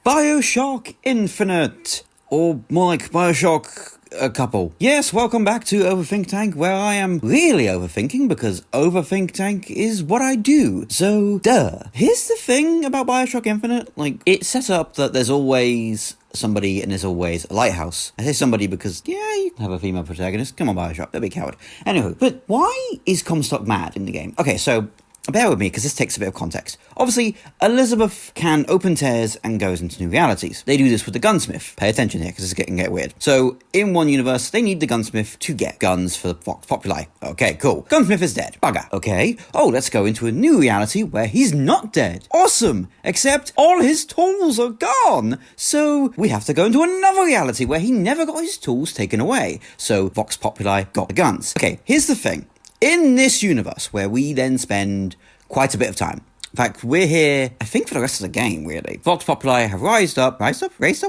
Bioshock Infinite, or more like Bioshock a couple. Yes, welcome back to Overthink Tank, where I am really overthinking because Overthink Tank is what I do. So, duh. Here's the thing about Bioshock Infinite, it's set up that there's always somebody and there's always a lighthouse. I say somebody because, yeah, you can have a female protagonist. Come on, Bioshock, don't be a coward. Anyway, but why is Comstock mad in the game? Okay, so bear with me, because this takes a bit of context. Obviously, Elizabeth can open tears and goes into new realities. They do this with the gunsmith. Pay attention here, because it's getting weird. So, in one universe, they need the gunsmith to get guns for the Vox Populi. Okay, cool. Gunsmith is dead. Bugger. Okay. Oh, let's go into a new reality where he's not dead. Awesome! Except all his tools are gone. So, we have to go into another reality where he never got his tools taken away. So, Vox Populi got the guns. Okay, here's the thing. In this universe, where we then spend quite a bit of time, in fact, we're here, I think, for the rest of the game, really. Vox Populi have raised up,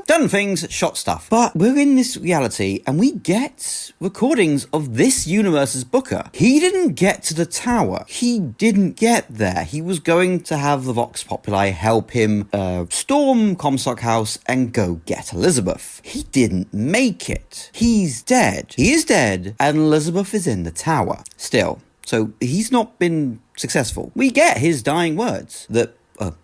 done things, shot stuff. But we're in this reality, and we get recordings of this universe's Booker. He didn't get to the tower. He didn't get there. He was going to have the Vox Populi help him storm Comstock House and go get Elizabeth. He didn't make it. He's dead. He is dead, and Elizabeth is in the tower. Still. So he's not been successful. We get his dying words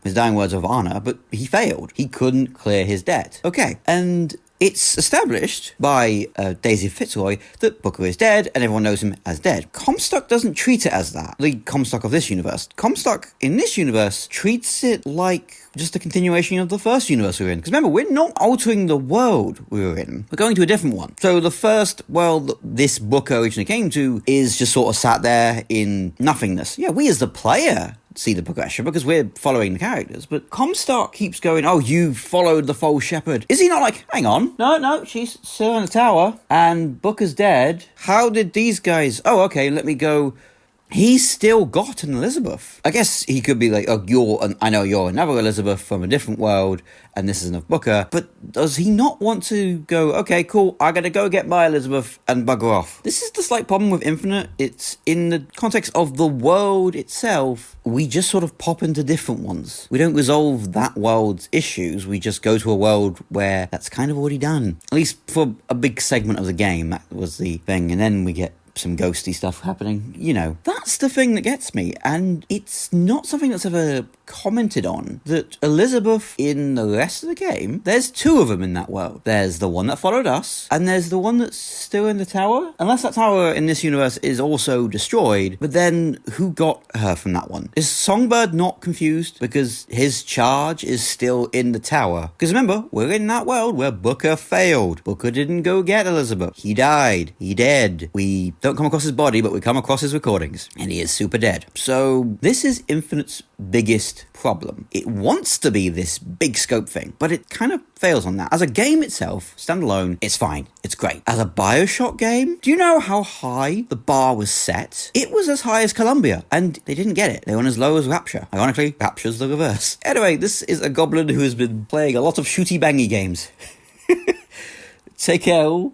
his dying words of honor, but he failed. He couldn't clear his debt. Okay, and it's established by Daisy Fitzroy that Booker is dead and everyone knows him as dead. Comstock doesn't treat it as that. The Comstock of this universe. Comstock in this universe treats it like just a continuation of the first universe we were in. Because remember, we're not altering the world we were in. We're going to a different one. So the first world this Booker originally came to is just sort of sat there in nothingness. Yeah, we as the player see the progression because we're following the characters, but Comstock keeps going, oh, you followed the false shepherd. Is he not like, hang on, no, she's still in the tower and Booker's dead. How did these guys, oh, okay, let me go. He's still got an Elizabeth. I guess he could be like, oh, I know you're another Elizabeth from a different world, and this is another Booker. But does he not want to go, okay, cool, I gotta go get my Elizabeth and bugger off? This is the slight problem with Infinite. It's in the context of the world itself, we just sort of pop into different ones. We don't resolve that world's issues. We just go to a world where that's kind of already done. At least for a big segment of the game, that was the thing. And then we get some ghosty stuff happening, that's the thing that gets me, and it's not something that's ever commented on, that Elizabeth in the rest of the game, there's two of them in that world. There's the one that followed us, and there's the one that's still in the tower, unless that tower in this universe is also destroyed. But then who got her from that one? Is Songbird not confused because his charge is still in the tower? Because remember, we're in that world where Booker failed. Booker didn't go get Elizabeth. He died. He dead. We don't come across his body, but we come across his recordings, and he is super dead. So this is Infinite's biggest problem. It wants to be this big scope thing, but it kind of fails on that. As a game itself, standalone, it's fine. It's great. As a Bioshock game, do you know how high the bar was set? It was as high as Columbia, and they didn't get it. They went as low as Rapture. Ironically, Rapture's the reverse. Anyway, this is a goblin who has been playing a lot of shooty-bangy games. Take care all.